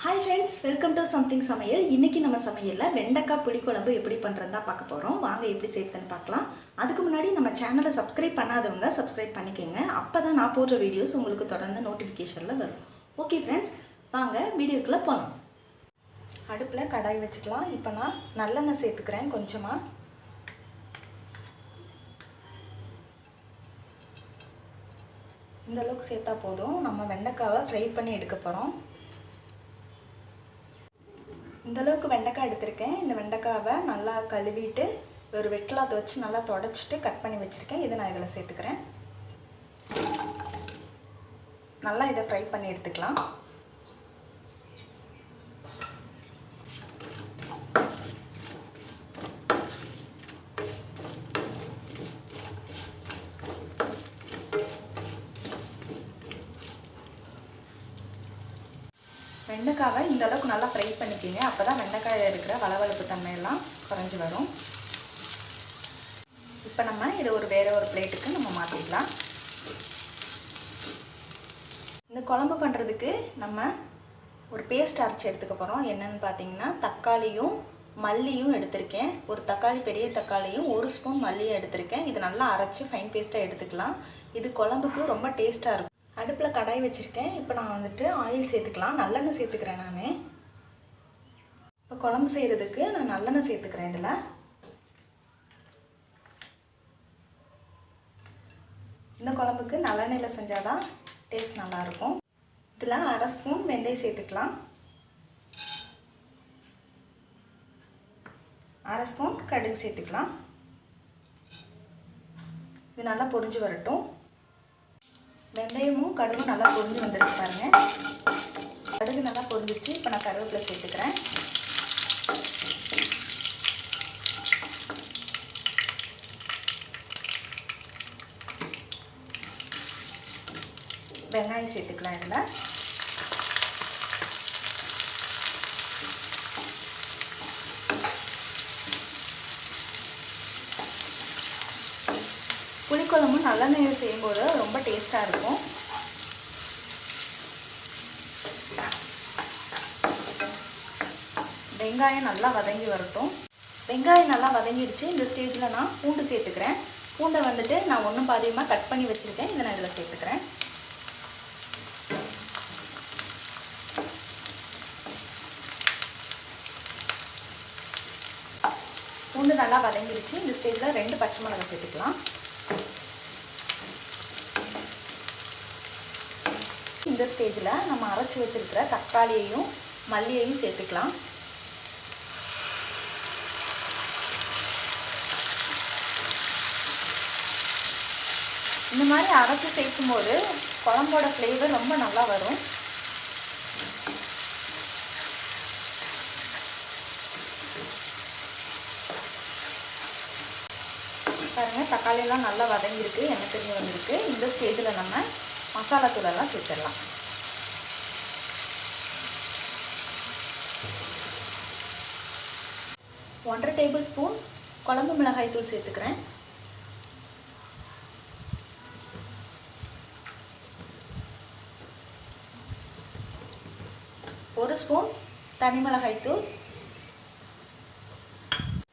Hi friends, welcome to something சமையல். இன்னைக்கு நம்ம சமையல்ல வெண்டைக்காய் புளிக்குழம்பு எப்படி பண்றதுன்னு தான் பார்க்க போறோம். வாங்க எப்படி செய்யறதுன்னு பார்க்கலாம். அதுக்கு முன்னாடி நம்ம சேனலை சப்ஸ்கிரைப் பண்ணாதவங்க சப்ஸ்கிரைப் பண்ணிக்கங்க. அப்பதான் நான் போடுற வீடியோஸ் உங்களுக்கு தொடர்ந்து நோட்டிஃபிகேஷன்ல வரும். ஓகே फ्रेंड्स, வாங்க வீடியோக்குள்ள போலாம். அடுப்புல கடாய் வச்சுக்கலாம். இப்போ நான் நல்லெண்ணெய் சேர்த்துக்கிறேன் கொஞ்சமா. இந்த அளவுக்கு சேர்த்தா போதும். நம்ம வெண்டைக்காவை ஃப்ரை பண்ணி எடுக்க போறோம். இந்த அளவுக்கு வெண்டைக்காய் எடுத்துர்க்கேன். இந்த வெண்டைக்காவை நல்லா கழுவிட்டு ஒரு வெட்லாத் வச்சு நல்லா தொடச்சிட்டு கட் பண்ணி வச்சிருக்கேன். இதை நான் இதில் சேர்த்துக்கிறேன். நல்லா இதை ஃப்ரை பண்ணி எடுத்துக்கலாம். வெண்டைக்காவை இந்த அளவுக்கு நல்லா ஃப்ரை பண்ணிக்கிங்க. அப்போ தான் வெண்டைக்காயில் இருக்கிற வளவளப்பு தன்மையெல்லாம் குறைஞ்சி வரும். இப்போ நம்ம இதை வேறு ஒரு பிளேட்டுக்கு நம்ம மாற்றிக்கலாம். இந்த குழம்பு பண்ணுறதுக்கு நம்ம ஒரு பேஸ்ட் அரைச்சி எடுத்துக்க போகிறோம். என்னென்னு பார்த்தீங்கன்னா தக்காளியும் மல்லியும் எடுத்திருக்கேன். ஒரு தக்காளி, பெரிய தக்காளியும் ஒரு ஸ்பூன் மல்லியும் எடுத்திருக்கேன். இது நல்லா அரைச்சி ஃபைன் பேஸ்ட்டாக எடுத்துக்கலாம். இது குழம்புக்கு ரொம்ப டேஸ்ட்டாக இருக்கும். அடுப்பில் கடாய் வச்சுருக்கேன். இப்போ நான் ஆயில் சேர்த்துக்கலாம். நல்லெண்ணெய் சேர்த்துக்கிறேன். நான் இப்போ குழம்பு செய்கிறதுக்கு நான் நல்லெண்ணெய் சேர்த்துக்கிறேன். இதில் இந்த குழம்புக்கு நல்லெண்ணெயில் செஞ்சால் தான் டேஸ்ட் நல்லாயிருக்கும். இதில் அரை ஸ்பூன் வெந்தயம் சேர்த்துக்கலாம். அரை ஸ்பூன் கடுகு சேர்த்துக்கலாம். இது நல்லா பொரிஞ்சு வரட்டும். வெந்தயமும் கடுகும் நல்லா பொரிஞ்சு வந்துருக்கு பாருங்கள். கடுகு நல்லா பொரிஞ்சிச்சு. இப்போ நான் கருவேப்பிலை சேர்த்துக்கிறேன். வெங்காயம் சேர்த்துக்கலாம். இதில் புளிக்குழம்பு நல்லெண்ணெயில் செய்யும்போது ரொம்ப டேஸ்ட்டாக இருக்கும். வெங்காயம் நல்லா வதங்கி வரட்டும். வெங்காயம் நல்லா வதங்கிடுச்சு. இந்த ஸ்டேஜில் நான் பூண்டு சேர்த்துக்கிறேன். பூண்டை நான் ஒன்றும் பாதியமாக கட் பண்ணி வச்சுருக்கேன். இதை நான் இதில் சேர்த்துக்கிறேன். பூண்டு நல்லா வதங்கிடுச்சு. இந்த ஸ்டேஜில் 2 பச்சை மிளகாய் சேர்த்துக்கலாம். இந்த ஸ்டேஜில் நம்ம அரைச்சி வச்சிருக்கிற தக்காளியையும் மல்லியையும் சேர்த்துக்கலாம். இந்த மாதிரி அரைச்சி சேர்க்கும்போது குழம்போட ஃப்ளேவர் ரொம்ப நல்லா வரும். பாருங்கள், தக்காளியெல்லாம் நல்லா வதங்கியிருக்கு, எண்ணெய் பிரிஞ்சு வந்திருக்கு. இந்த ஸ்டேஜில் நம்ம மசாலா தூளெல்லாம் சேர்த்துடலாம். ஒன்றரை டேபிள் ஸ்பூன் குழம்பு மிளகாய் தூள் சேர்த்துக்கிறேன். ஒரு ஸ்பூன் தனி மிளகாய் தூள்.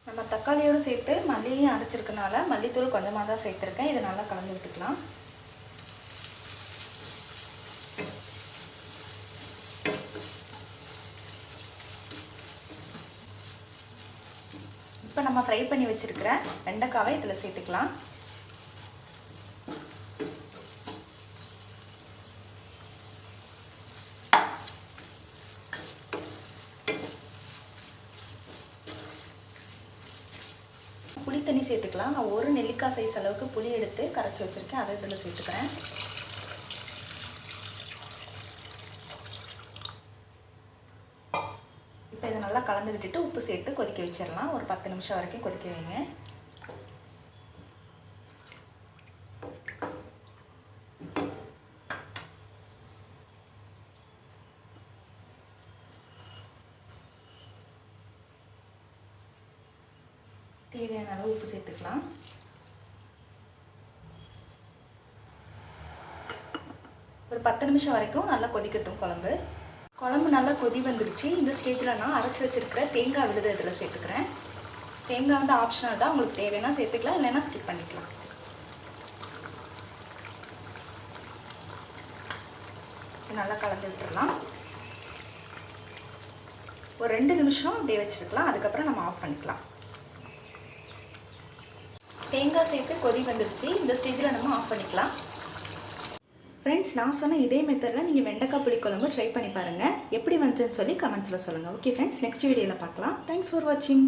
நம்ம தக்காளியோடு சேர்த்து மல்லியும் அரைச்சிருக்கனால மல்லித்தூள் கொஞ்சமாக தான் சேர்த்துருக்கேன். இதை நல்லா கலந்து விட்டுக்கலாம். இப்போ நம்ம ஃப்ரை பண்ணி வச்சுருக்கிற வெண்டைக்காவை இதில் சேர்த்துக்கலாம். புளி தண்ணி சேர்த்துக்கலாம். நான் ஒரு நெல்லிக்காய் சைஸ் அளவுக்கு புளி எடுத்து கரைச்சி வச்சுருக்கேன். அதை இதில் சேர்த்துக்கிறேன். இப்போ இதை நல்லா கலந்து விட்டுட்டு உப்பு சேர்த்து கொதிக்க வச்சிடலாம். ஒரு 10 நிமிஷம் வரைக்கும் கொதிக்க வைங்க. தேவையான அளவு உப்பு சேர்த்துக்கலாம். ஒரு 10 நிமிஷம் வரைக்கும் நல்லா கொதிக்கட்டும் குழம்பு. குழம்பு நல்லா கொதி வந்துருச்சு. இந்த ஸ்டேஜில் நான் அரைச்சி வச்சுருக்கிற தேங்காய் விழுது இதில் சேர்த்துக்கிறேன். தேங்காய் வந்து ஆப்ஷனல் தான், உங்களுக்கு தேவைன்னா சேர்த்துக்கலாம், இல்லைன்னா ஸ்கிப் பண்ணிக்கலாம். நல்லா கலந்து விட்டுடலாம். ஒரு 2 நிமிஷம் அப்படியே வச்சுருக்கலாம், அதுக்கப்புறம் நம்ம ஆஃப் பண்ணிக்கலாம். தேங்காய் சேர்த்து கொதி வந்துருச்சு. இந்த ஸ்டேஜில் நம்ம ஆஃப் பண்ணிக்கலாம். ஃப்ரெண்ட்ஸ், நான் சொன்ன இதே மெத்தடில் நீங்கள் வெண்டைக்காய் புளிக்குழம்பு ட்ரை பண்ணி பாருங்கள். எப்படி வந்துச்சுன்னு சொல்லி கமெண்ட்ஸில் சொல்லுங்கள். ஓகே ஃப்ரெண்ட்ஸ், நெக்ஸ்ட் வீடியோவில் பார்க்கலாம். தேங்க்ஸ் ஃபார் வாட்சிங்.